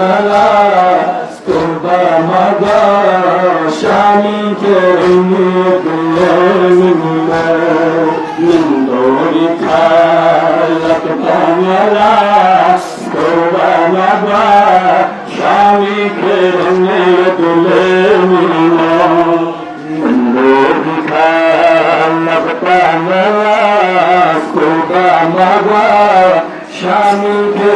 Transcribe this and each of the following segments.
mala kurba maga shami ke minna nindori khalak mala kurba maga shami ke minna nindori khalak mala kurba maga shami ke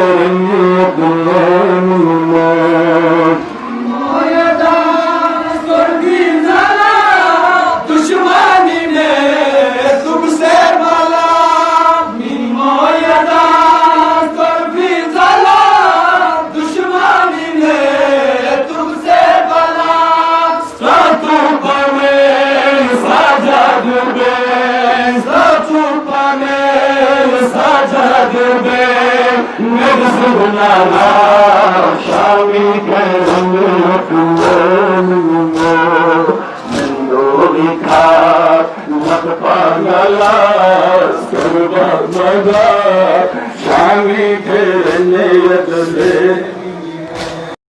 Shami ke